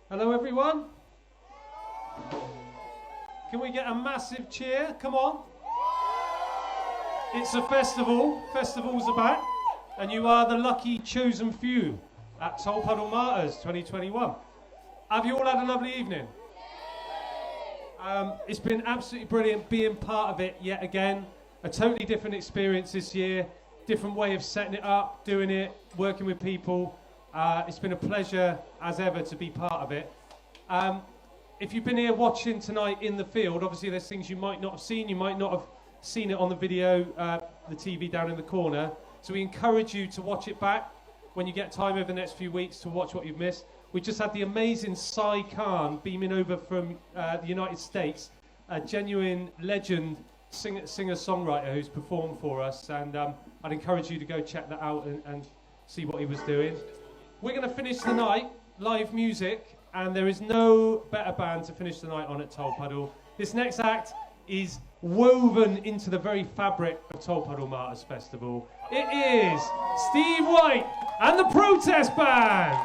Hello everyone. Can we get a massive cheer? Come on. It's a festival. Festivals are back. And you are the lucky chosen few at Tolpuddle Martyrs 2021. Have you all had a lovely evening? It's been absolutely brilliant being part of it yet again. A totally different experience this year. Different way of setting it up, doing it, working with people. It's been a pleasure as ever to be part of it. If you've been here watching tonight in the field, obviously there's things you might not have seen. You might not have seen it on the video, the TV down in the corner. So we encourage you to watch it back when you get time over the next few weeks to watch what you've missed. We just had the amazing Sai Khan beaming over from the United States, a genuine legend singer-songwriter who's performed for us. And I'd encourage you to go check that out and see what he was doing. We're going to finish the night, live music, and there is no better band to finish the night on at Tolpuddle. This next act is woven into the very fabric of Tolpuddle Martyrs Festival. It is Steve White and the Protest Band.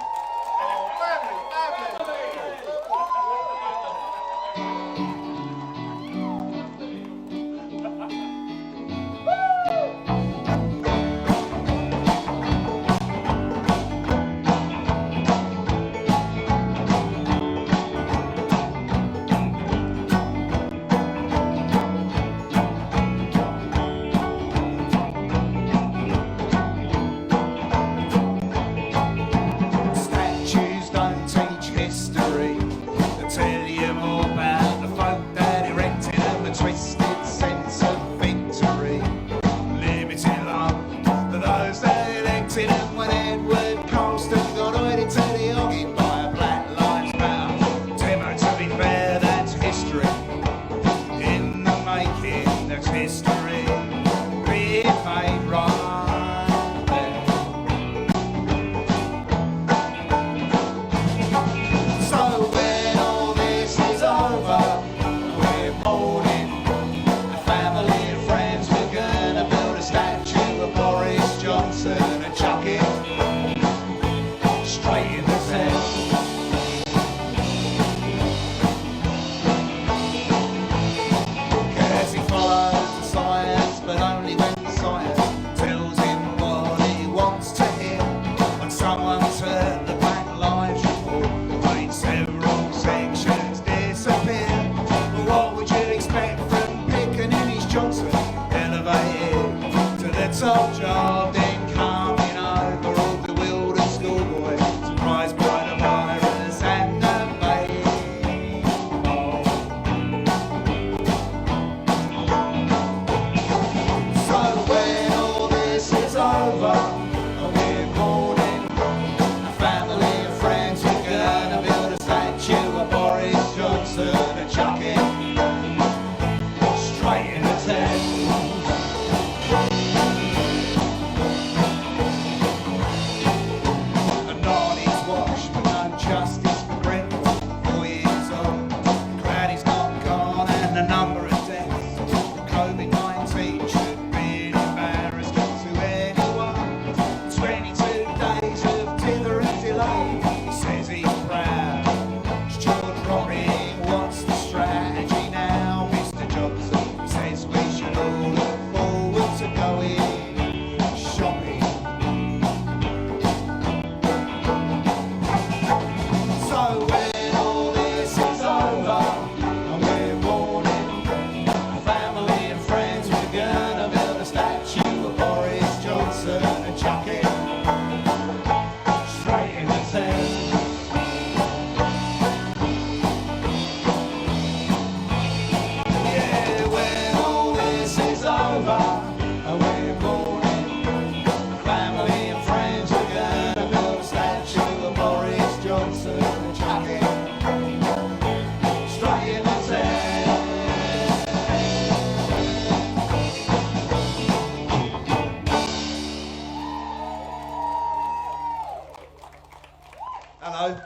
Hello.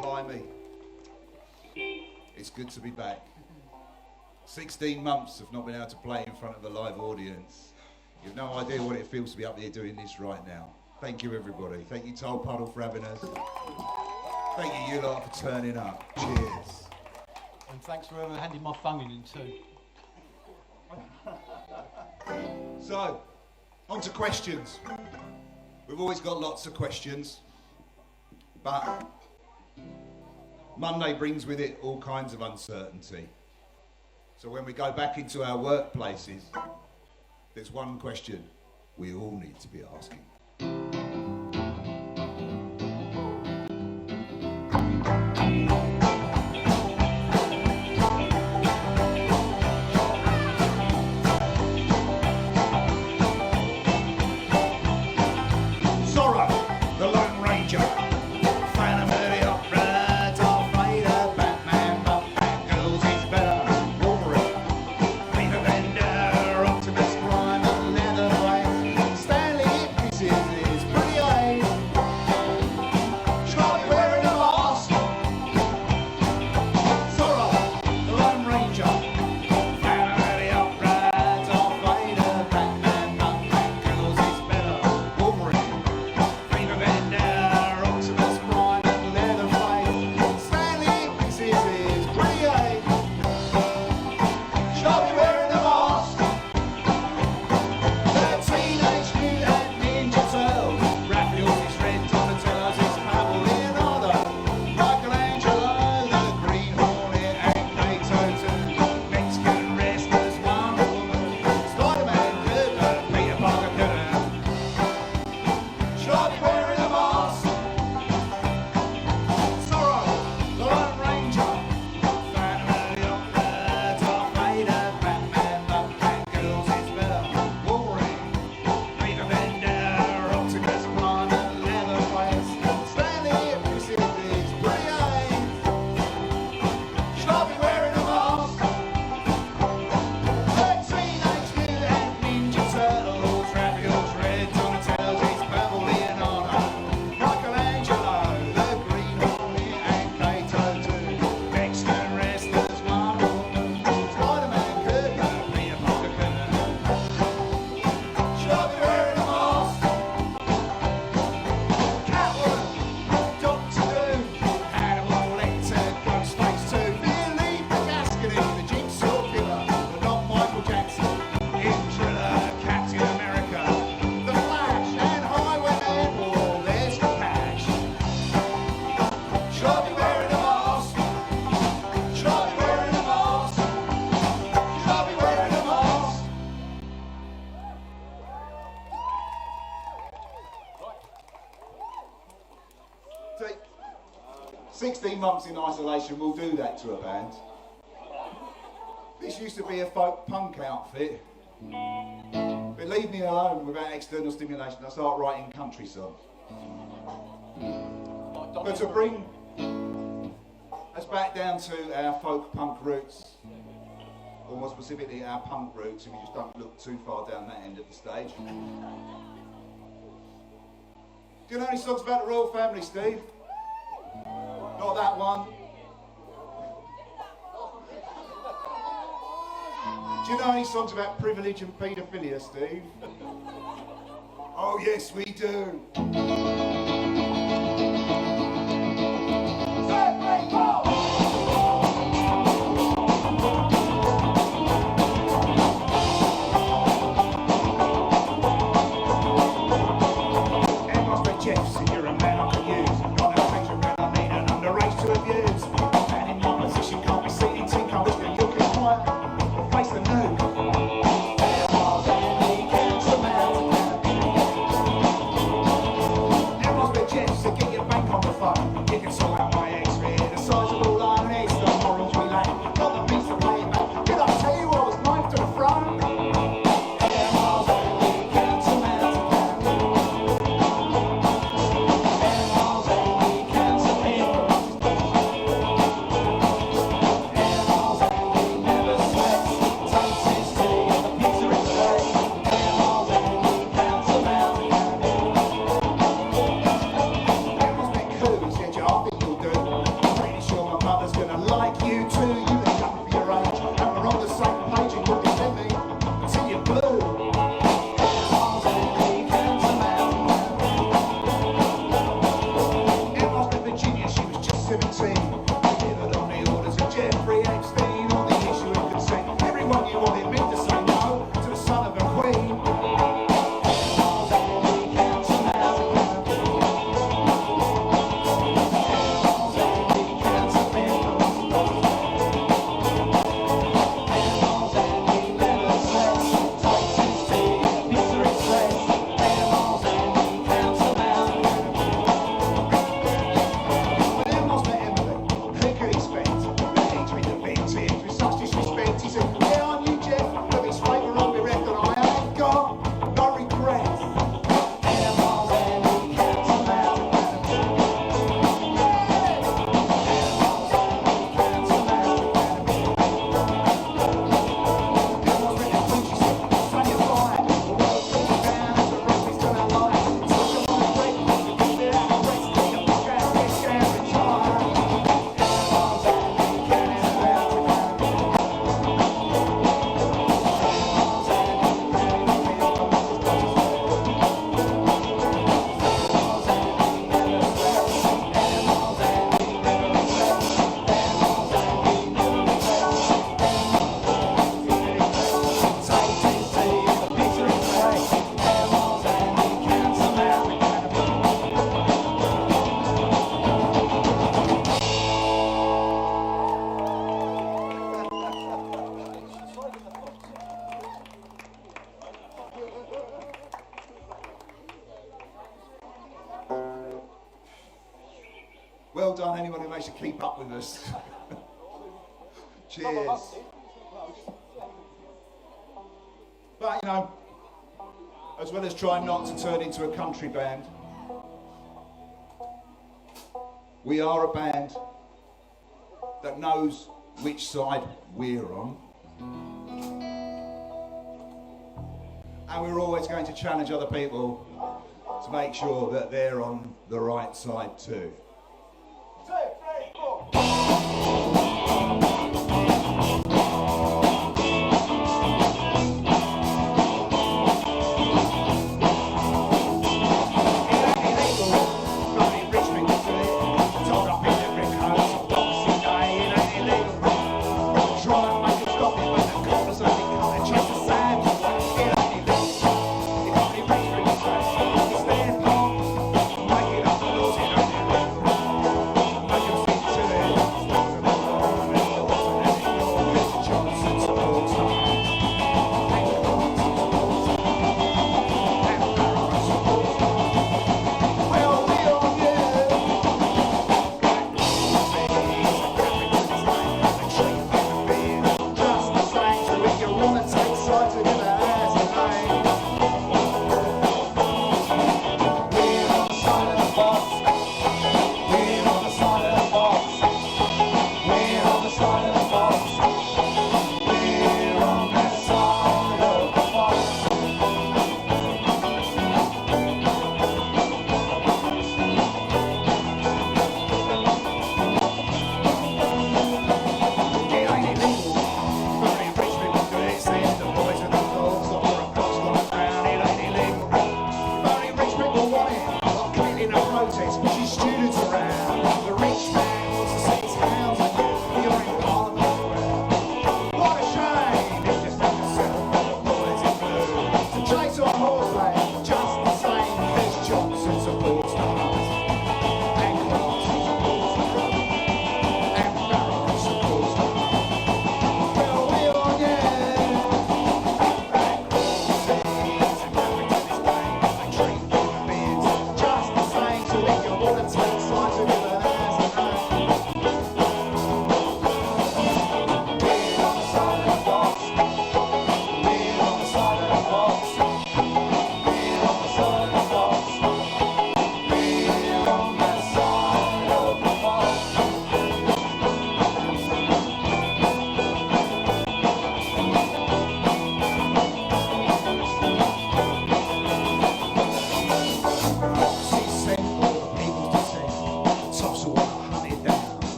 Blimey. It's good to be back. 16 months of not being able to play in front of a live audience. You've no idea what it feels to be up here doing this right now. Thank you, everybody. Thank you, Tolpuddle, for having us. Thank you, you lot, for turning up. Cheers. And thanks for handing my phone in too. So, on to questions. We've always got lots of questions, but Monday brings with it all kinds of uncertainty. So when we go back into our workplaces, there's one question we all need to be asking. See, 16 months in isolation will do that to a band. This used to be a folk punk outfit. But leave me alone without external stimulation, I start writing country songs. But to bring us back down to our folk punk roots, or more specifically our punk roots, if you just don't look too far down that end of the stage. Do you know any songs about the royal family, Steve? Not that one. Do you know any songs about privilege and paedophilia, Steve? Oh yes, we do. Well done, anyone who managed to keep up with us. Cheers. But, you know, as well as trying not to turn into a country band, we are a band that knows which side we're on. And we're always going to challenge other people to make sure that they're on the right side too. 2, 3, 4.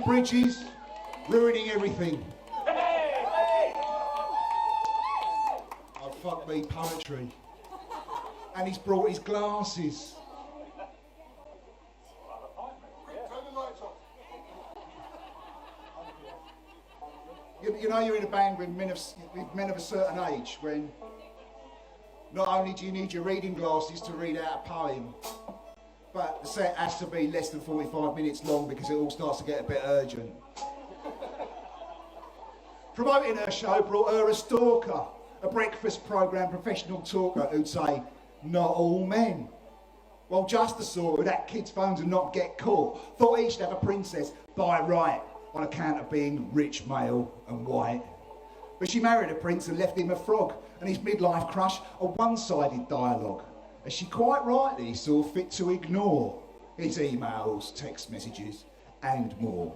Bridges, ruining everything. Oh, fuck me, poetry. And he's brought his glasses. You know you're in a band with men of a certain age when not only do you need your reading glasses to read out a poem, but the set has to be less than 45 minutes long because it all starts to get a bit urgent. Promoting her show brought her a stalker, a breakfast programme professional talker who'd say, not all men. Well, just the sort who'd hack kids' phones and not get caught. Thought he should have a princess by right on account of being rich, male and white. But she married a prince and left him a frog and his midlife crush a one-sided dialogue. as she quite rightly saw fit to ignore his emails, text messages, and more.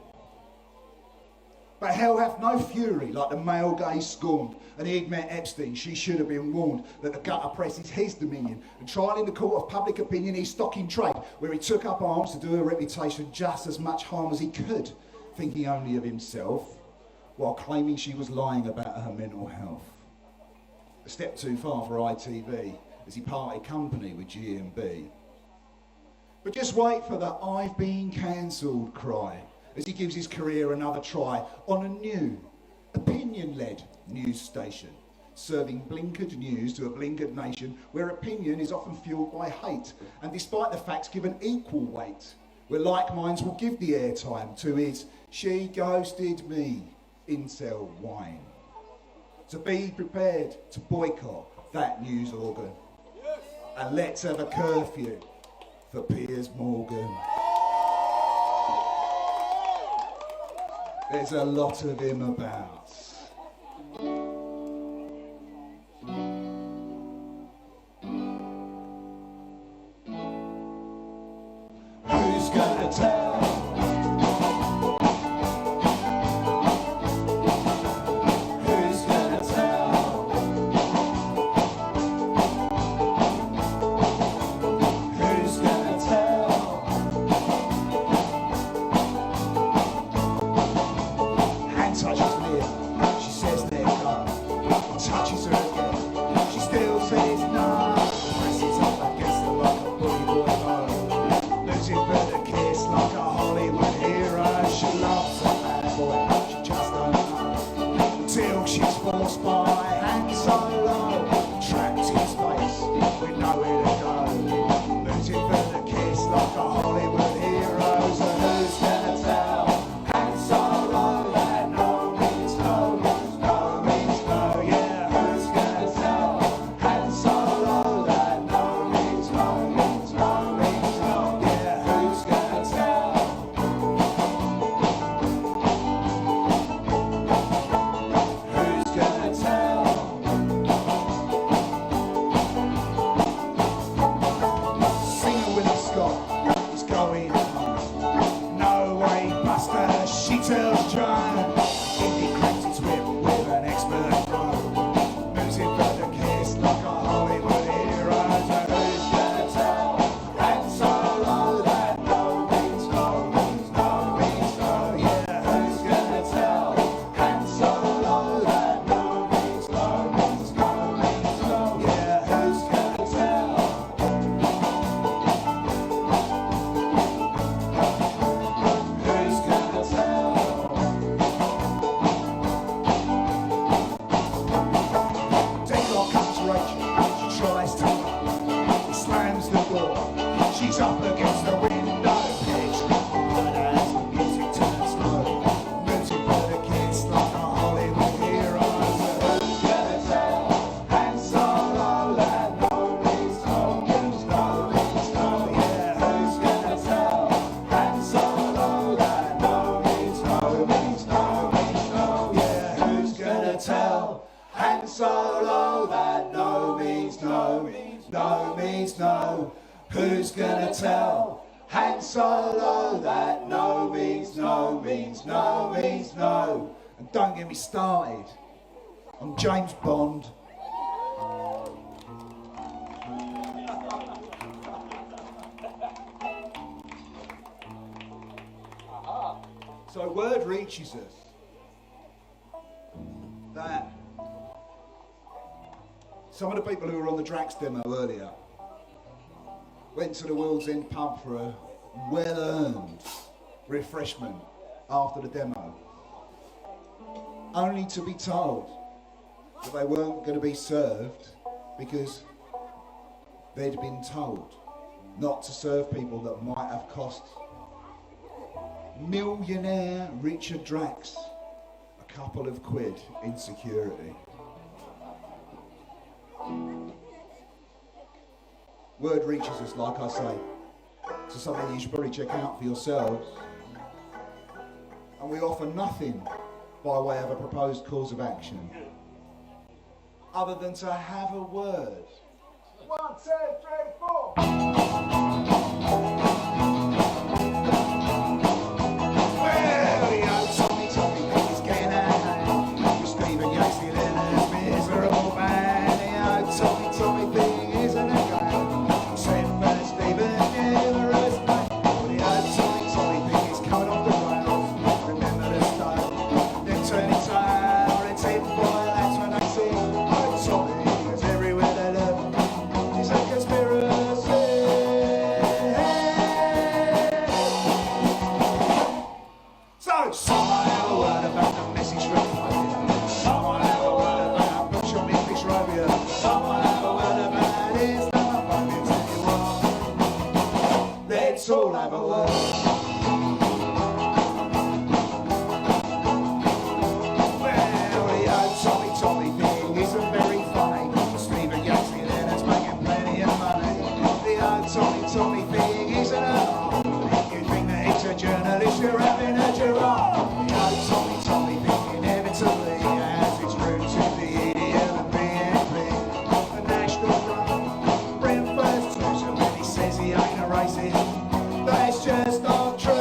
But hell hath no fury like the male gaze scorned, and he'd met Epstein, she should have been warned that the gutter press is his dominion, and trial in the court of public opinion his stock in trade, where he took up arms to do her reputation just as much harm as he could, thinking only of himself, while claiming she was lying about her mental health. A step too far for ITV, as he parted company with G&B. But just wait for the "I've been cancelled" cry, as he gives his career another try on a new, opinion-led news station, serving blinkered news to a blinkered nation where opinion is often fueled by hate, and despite the facts given equal weight, where like minds will give the airtime to his "she ghosted me" incel whine. So be prepared to boycott that news organ. And let's have a curfew for Piers Morgan. There's a lot of him about. Who's gonna tell? Who's gonna tell? Who's gonna tell? Hand touches Leah, she says let go. Touches her again, she still says no. Presses up against her like a bully boy bow. Losing for the kiss like a Hollywood hero. She loves a bad boy, she just don't know. Till she's forced by hand solo, trapped his face with nowhere to go. Losing for the kiss like a Hollywood hero. So who's gonna tell? Hand solo that no means no, no means no. Yeah, who's gonna tell? Hand solo that no means no, means no, means no. Yeah, who's gonna tell? Who's gonna tell? Singer with a Scott is going home. No way, Buster, she tells John. Indy cracks its whip with an expert throw. Losing for the kiss like a Hollywood hero. So who's gonna tell? And solo that no means no, means no, means no. Yeah, who's gonna tell? And solo that no means no, means no, means no. Yeah, who's gonna tell? Who's gonna tell? Deadlock comes Rachel, she tries to run. He slams the door, she's up against the window. Pitch, but as the music turns slow, losing for the kiss like a Hollywood hero. So who's gonna tell? And solo that no means no, means no, means no. Yeah, who's gonna tell? And solo that no means no, means no, means no. Yeah, who's gonna tell? And solo that no means no, no means no. Who's gonna tell? And solo that no means no, means no, means no. And don't get me started on James Bond. So word reaches us that some of the people who were on the Drax demo earlier went to the World's End pub for a well-earned refreshment after the demo, only to be told that they weren't going to be served because they'd been told not to serve people that might have cost millionaire Richard Drax a couple of quid in security. Word reaches us, like I say, to something you should probably check out for yourselves. And we offer nothing by way of a proposed course of action, other than to have a word 1, 2, 3, 4. Well, the old Tommy thing is getting out of hand. With Stephen Yates, the Leonard's miserable man. The old Tommy thing isn't a game. Except for Stephen never has played. Well, the old Tommy thing is coming off the rails. Remember the style, then turn it tail, then take the boy, that's when they see old Tommy is everywhere they look. It's a conspiracy. So, someone have a word about the message from Phobia. Someone have a word about Bush on English Robia. Someone have a word about Islamophobia. Tell you what, let's all have a word. Well, the old Tommy thing isn't very funny. Stephen Yates, the Leonard's making plenty of money. The old Tommy thing isn't a lie. You think that he's a journalist, you're having a giraffe. The old Tommy thing inevitably has its roots in the idiom and BNP. The National Front, Brent first too, so when he says he ain't a racist, that's just not true.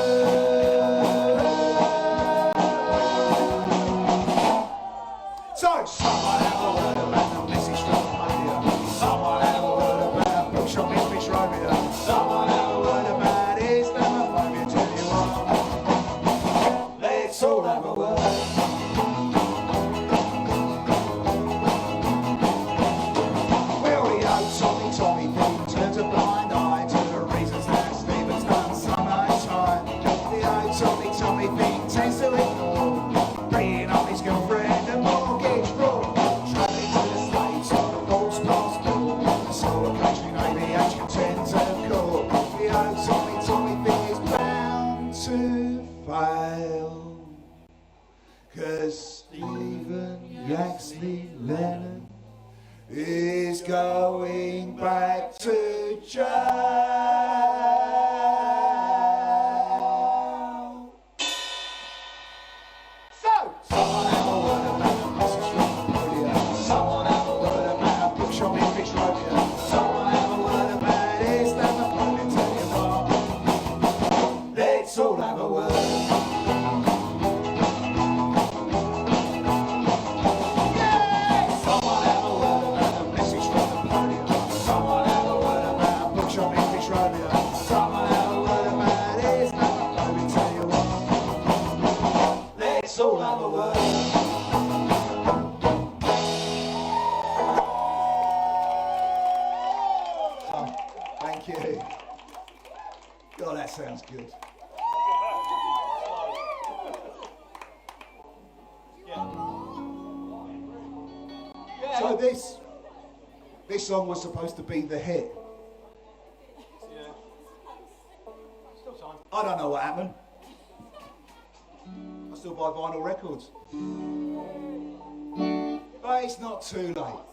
So, someone have a word about the message from Phobia. Someone have a word about Bush on English Robia. Someone have a word about Islamophobia. Tell you what, let's all have a word. Well, the old Tommy thing turns a blind eye to the reasons that Stephen's done so much time. The old Tommy thing tends to ignore bringing up his girlfriend and mortgage fraud, travelling to the States on a false passport, and so occasionally ABH contends of court. The old Tommy thing is bound to fail, 'cause Stephen Yaxley Leonard is going back to jail. So, someone have a word about the message from Phobia. Someone have a word about Bush on English Robia. Someone have a word about Islamophobia. Tell you what, let's all have a word. Yeah! Someone have a word about the message from Phobia. Someone have a word about Bush on English Robia. Someone have a word about Islamophobia. Tell you what, let's all have a word. Thank you. God, that sounds good. So this song was supposed to be the hit. Yeah. Still time. I don't know what happened. I still buy vinyl records. But it's not too late.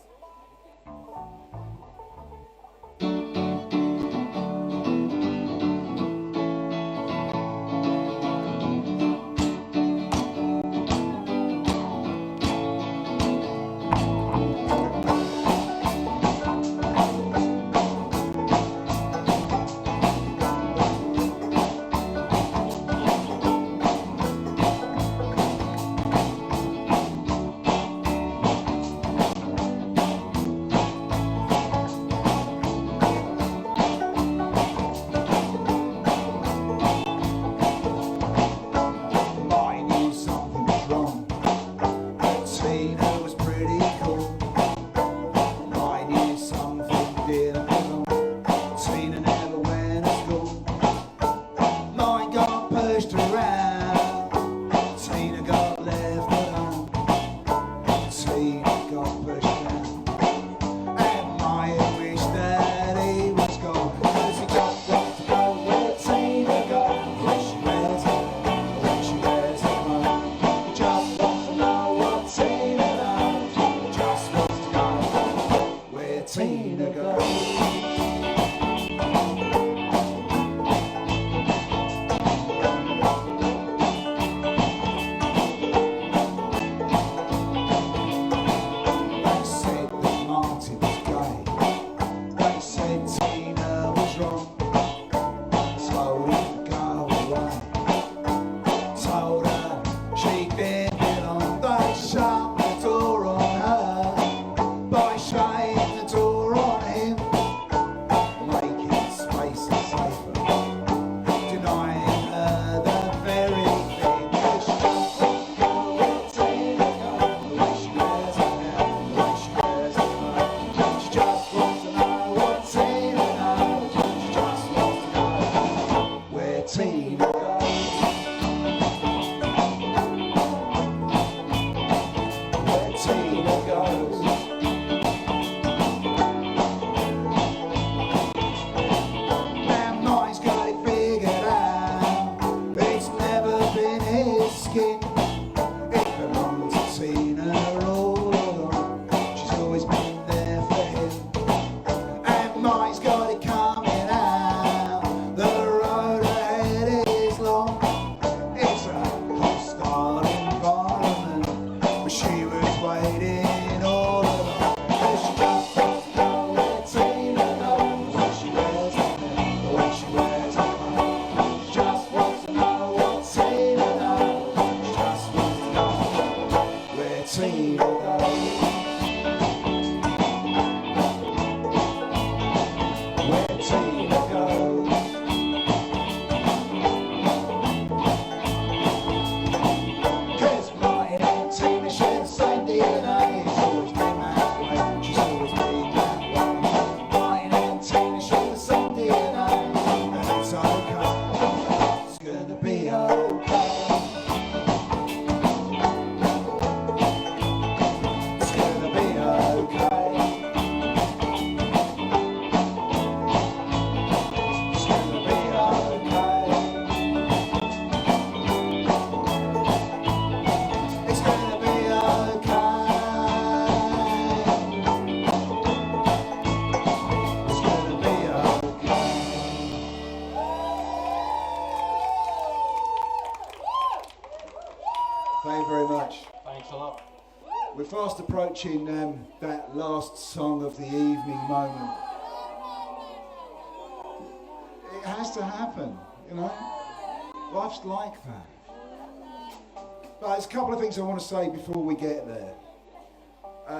Tina goes. Cause Martin and Tina share the same DNA. It's always been that way, she's always been that way. Martin and Tina share the same DNA, and it's okay, it's gonna be okay. It's gonna be okay. It's gonna be okay. It's gonna be okay. It's gonna be okay. Thank you very much. Thanks a lot. We're fast approaching that last song of the evening moment. It has to happen, you know? Life's like that. But there's a couple of things I want to say before we get there.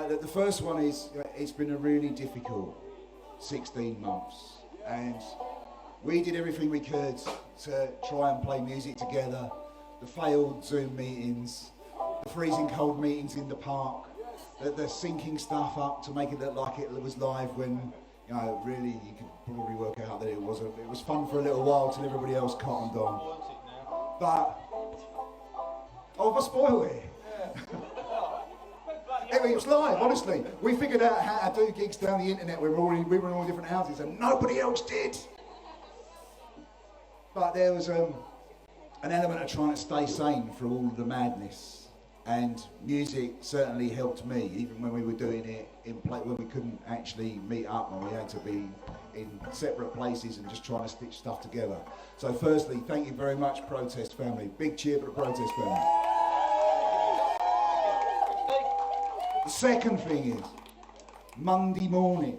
The first one is, it's been a really difficult 16 months. And we did everything we could to try and play music together. The failed Zoom meetings, the freezing cold meetings in the park, the syncing stuff up to make it look like it was live when, you know, really you could probably work out that it wasn't. It was fun for a little while till everybody else cottoned on. But, oh, have I spoiled it? It was live, honestly. We figured out how to do gigs down the internet. We were in all different houses and nobody else did. But there was an element of trying to stay sane through all of the madness. And music certainly helped me, even when we were doing it when we couldn't actually meet up and we had to be in separate places and just trying to stitch stuff together. So firstly, thank you very much, Protest family. Big cheer for the Protest family. The second thing is, Monday morning,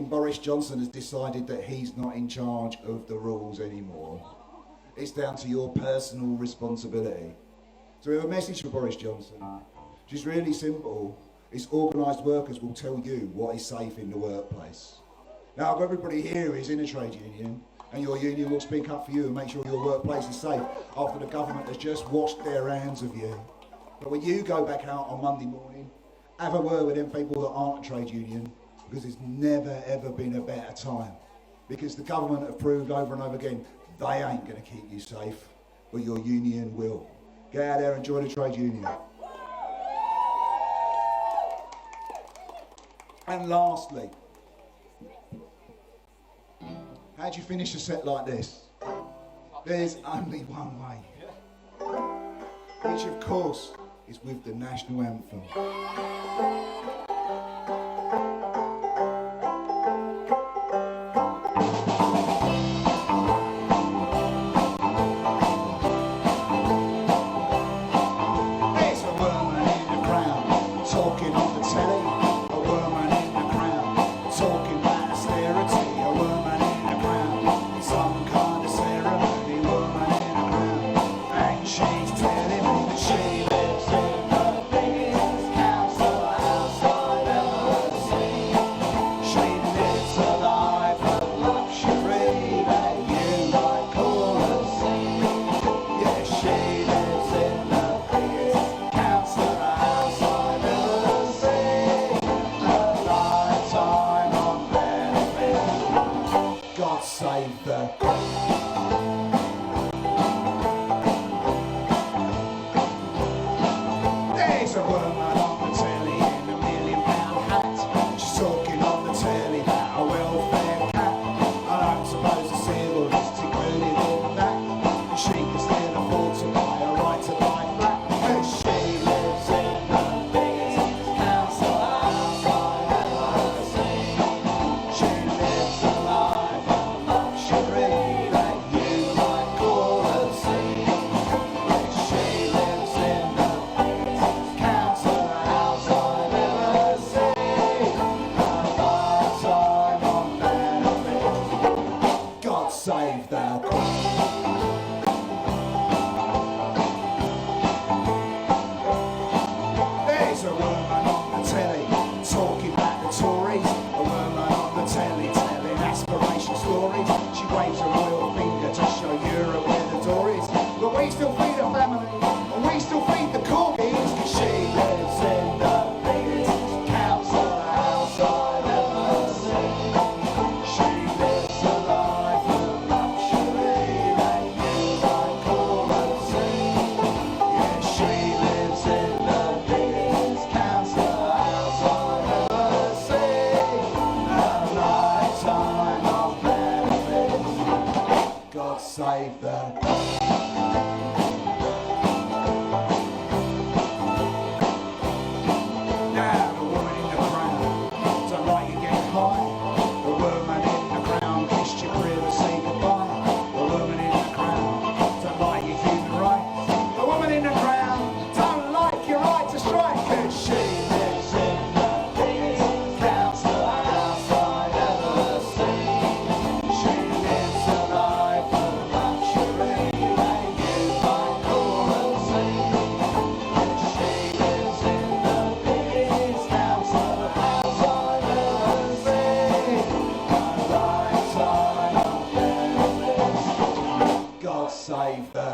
Boris Johnson has decided that he's not in charge of the rules anymore. It's down to your personal responsibility. So we have a message for Boris Johnson, which is really simple. It's organised workers will tell you what is safe in the workplace. Now, if everybody here is in a trade union, and your union will speak up for you and make sure your workplace is safe after the government has just washed their hands of you. But when you go back out on Monday morning, have a word with them people that aren't a trade union, because it's never ever been a better time. Because the government have proved over and over again, they ain't going to keep you safe, but your union will. Get out there and join a trade union. And lastly, how do you finish a set like this? There's only one way. Which of course is with the national anthem. There's a woman on the telly talking about the Tories. A woman on the telly God save the Now the woman in the crown, don't like you get high. The woman in the crown kissed your prayer say goodbye. The woman in the crown don't like your human rights. The woman in the crown don't like your right to strike. 'Cause she lives in the biggest council house I've ever seen. She lives a life of luxury that you might call obscene. 'Cause she lives in the biggest council house I've ever seen. My lifetime of memories. God save the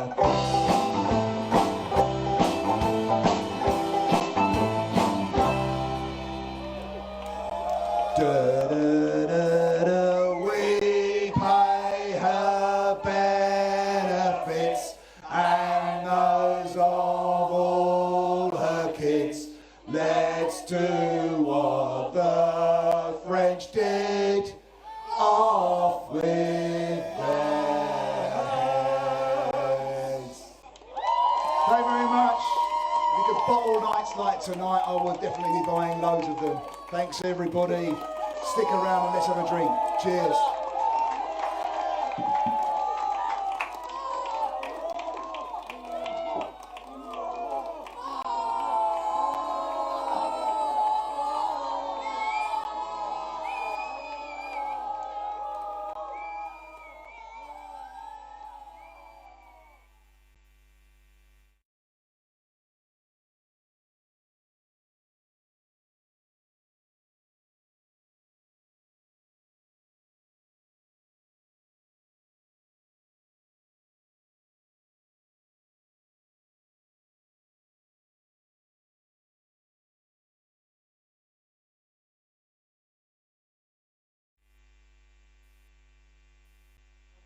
we pay her benefits and those of all her kids. Let's do what the French did, off with their heads. Thank you very much. If you could bottle nights like tonight, I would definitely be buying loads of them. Thanks everybody. Stick around and let's have a drink. Cheers.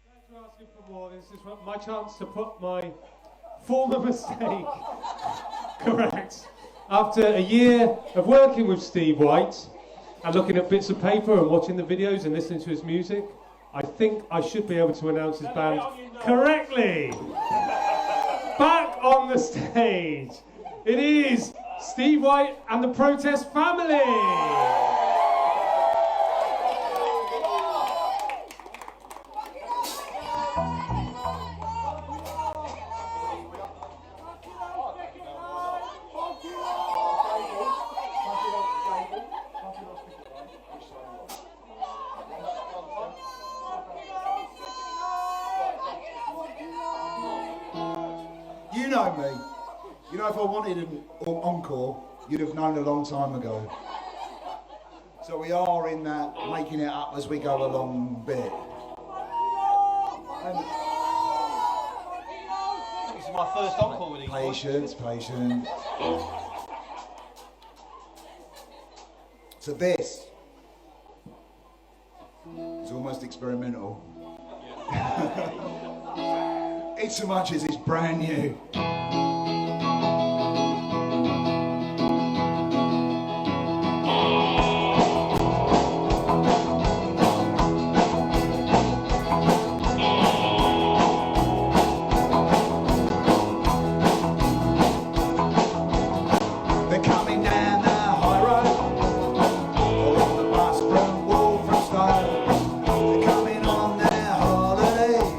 Thanks for asking for more. This is my chance to put my former mistake correct. After a year of working with Steve White and looking at bits of paper and watching the videos and listening to his music, I think I should be able to announce his band correctly. Back on the stage, it is Steve White and the Protest Family. You know me. You know if I wanted an encore, you'd have known a long time ago. So we are in that making it up as we go along bit. And This is my first encore with these boys. patience. So this is almost experimental. It's so much as it's brand new. They're coming down the high road, along the bus from Walthamstow. They're coming on their holidays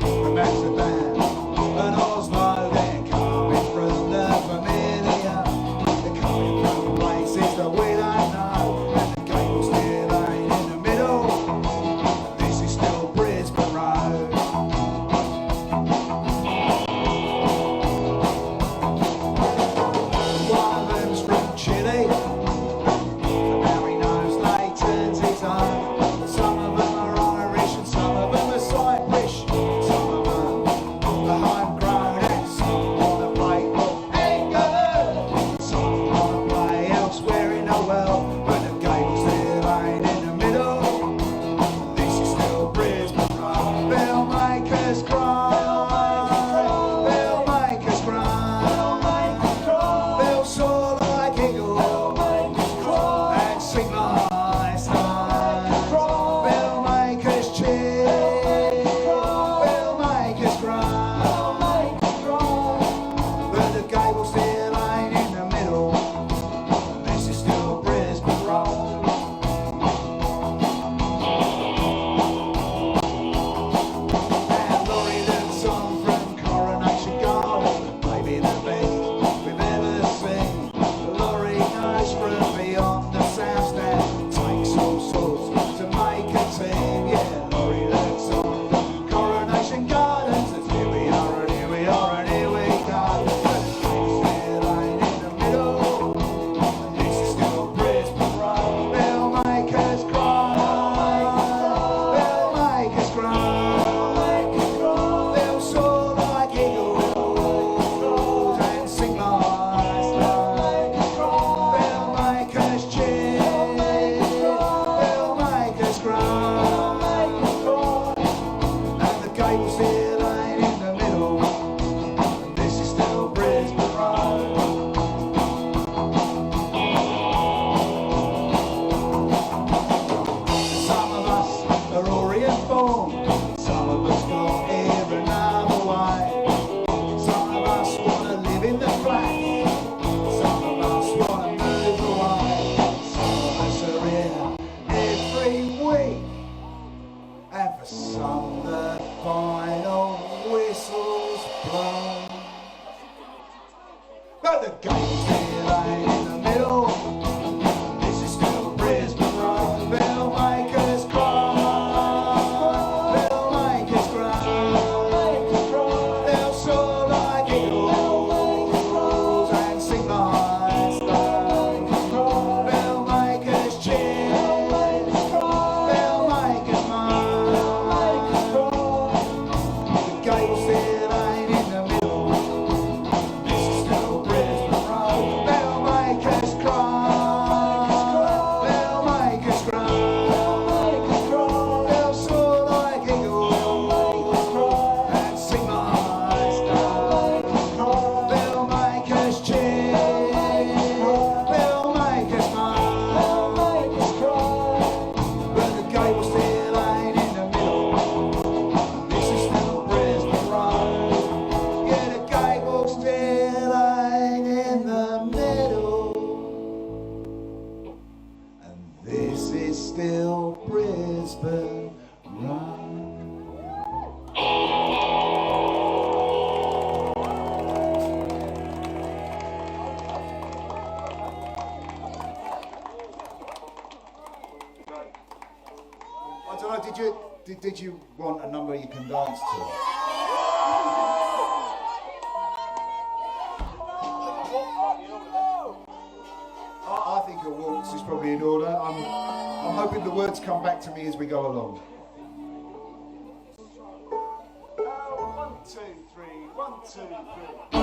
from Amsterdam and Oslo. They're being born. Some of us got here another way. Some of us wanna live in the flat. Some of us wanna move away. Some of us are here every week. And for some the final whistle's blown. But the game's still ain't in the middle. This is still Brisbane Road. They'll make us cry. They'll make us cry. They'll soar like eagles and sing the high stone. They'll make us cheer. They'll make us moan. The game still ain't in the middle. This is still Brisbane Road. They'll make us cry. They'll make us cry. They'll soar like eagles and sing the high stone. They'll make us cheer. They'll make us moan. But the gable still ain't in the middle. This is still Brisbane Road. Yeah, the gable still ain't in the middle. And this is still Brisbane Road. I don't know, did you want a number you can dance to? I think a waltz is probably in order. I'm hoping the words come back to me as we go along. 1, 2, 3, 1, 2, 3.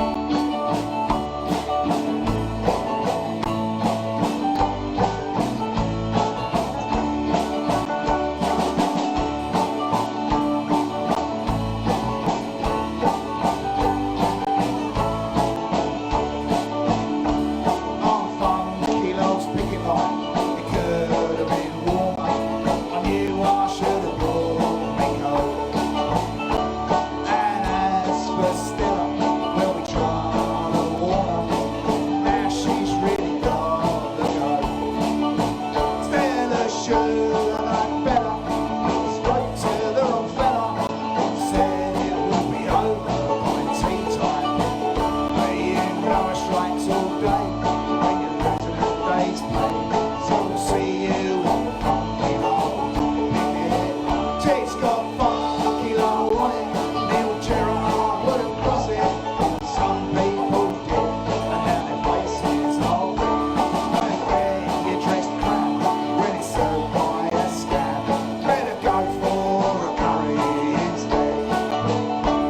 On funky lows, picket line. It could have been warmer. I knew I should have brought my coat. And as for Stella, well, we tried to warn her. Now she's really got the go. Stella should have known better. Spoke to the wrong fella. Said it would be over by tea time. Paying rubber strikes all day. When you're losing a day's pay. So we'll see you on the funky low. Tit's got funky low on it. Neil Gerard wouldn't cross it. Some people did, and now their faces are red. And when you're dressed crap, when it's served by a scab, better go for a curry instead.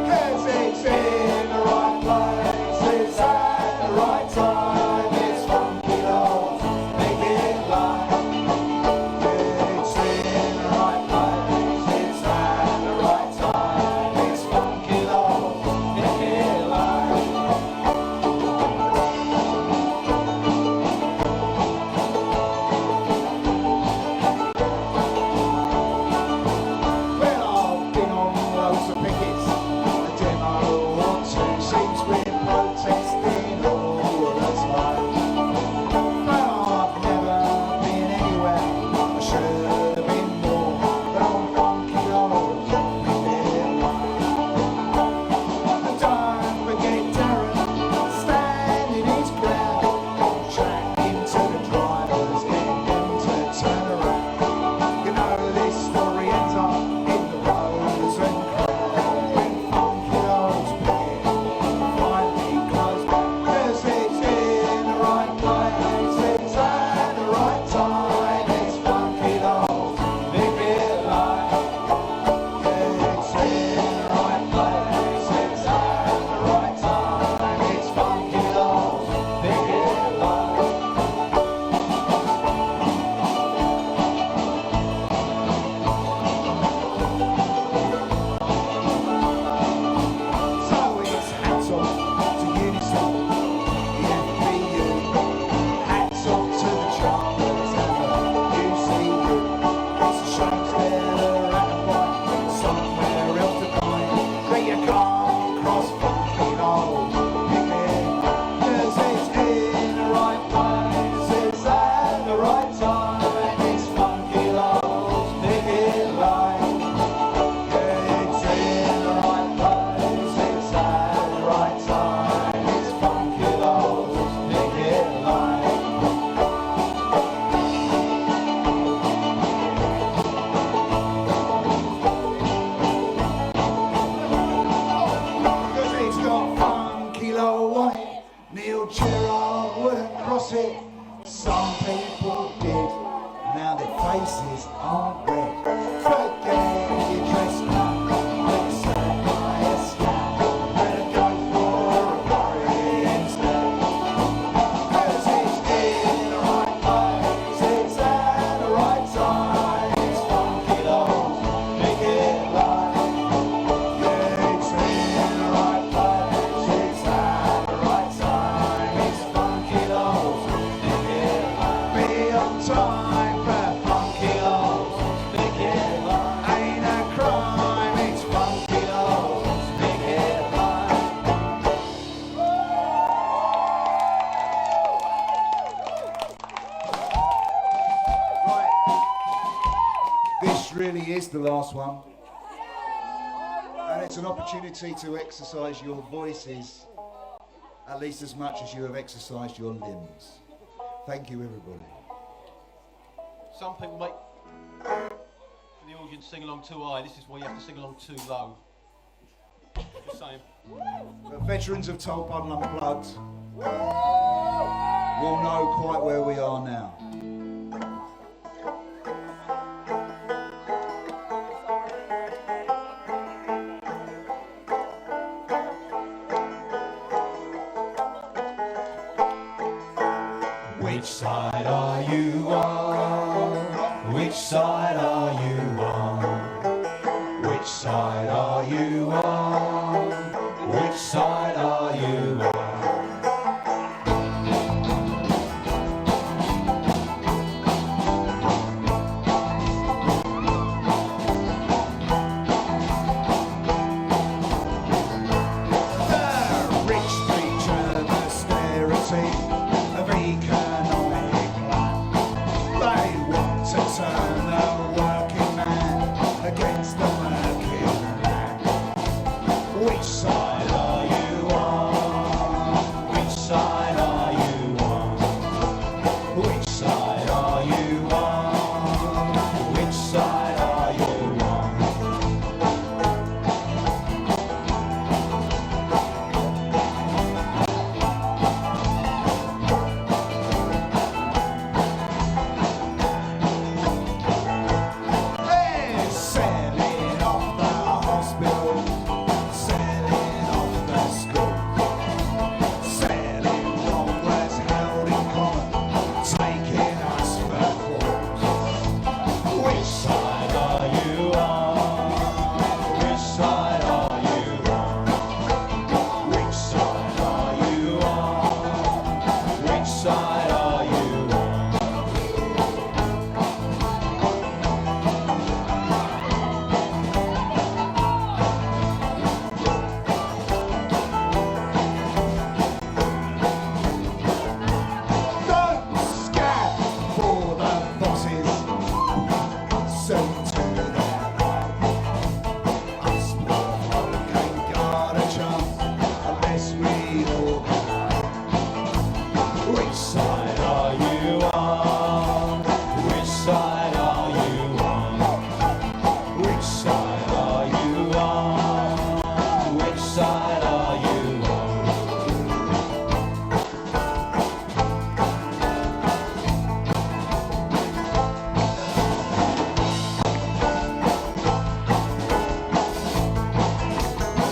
'Cause it's in the right place, it's at the right time, it's funky lows, make it live. It's in the right place, it's at last one. And it's an opportunity to exercise your voices at least as much as you have exercised your limbs. Thank you, everybody. Some people make the audience sing along too high. This is where you have to sing along too low. Just saying. The veterans of Tolpuddle Unplugged will know quite where we are now. Which side are you on? Which side are you on? Which side are you on? Which side are you on? The rich preacher of austerity, of economic plan. They want to turn the working man against the working man. Which side are you on? Which side are you on? Which Side are you on? Which side are you on? They're selling off the hospital, selling off the school, selling what was held in common, taking us for fools. Which Side are you on? Which side are you on? Which side are you on? Which side are you on? don't scab for the bosses, soon to their right. Us poor folk ain't got a chance unless we all go. Which side Side are you on? Which side are you on? Which Side are you on? Which side are you on?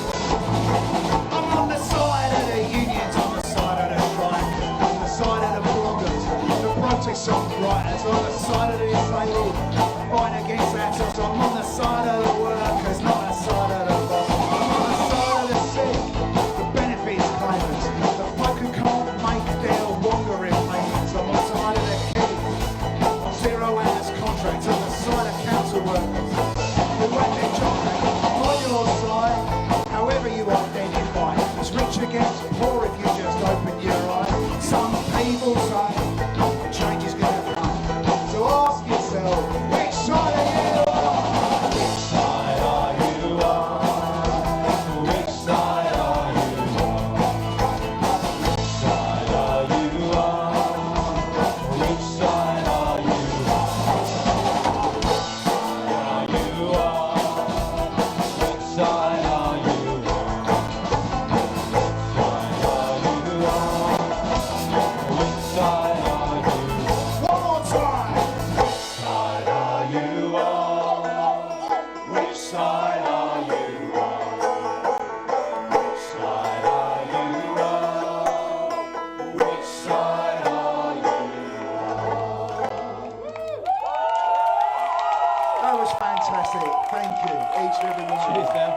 I'm on the side of the unions, on the side of the crime, on the side of the bloggers, the protest songwriters, on the side of the disabled, fight against assholes. I'm on the side of the workers, not the side of the boss. I'm on the side of the sick, the benefits claimants, the folk who can't make their wandering payments. I'm on the side of the kids, 0 hours contracts, on the side of council workers, who work their job. I'm on your side, however you identify. It's rich against poor if you just open your eye. Some people say change is gonna come. So ask yourself, which side are you on? Which side are you on? Which side are you on? Which side are you on? Which side are you on? Are you on? Which side are you on? Which side are you on? One more time. Side are you on? Which side are you on? Which side are you on? Which side are you on? That was fantastic. Thank you, each and every one. Cheers, Dan.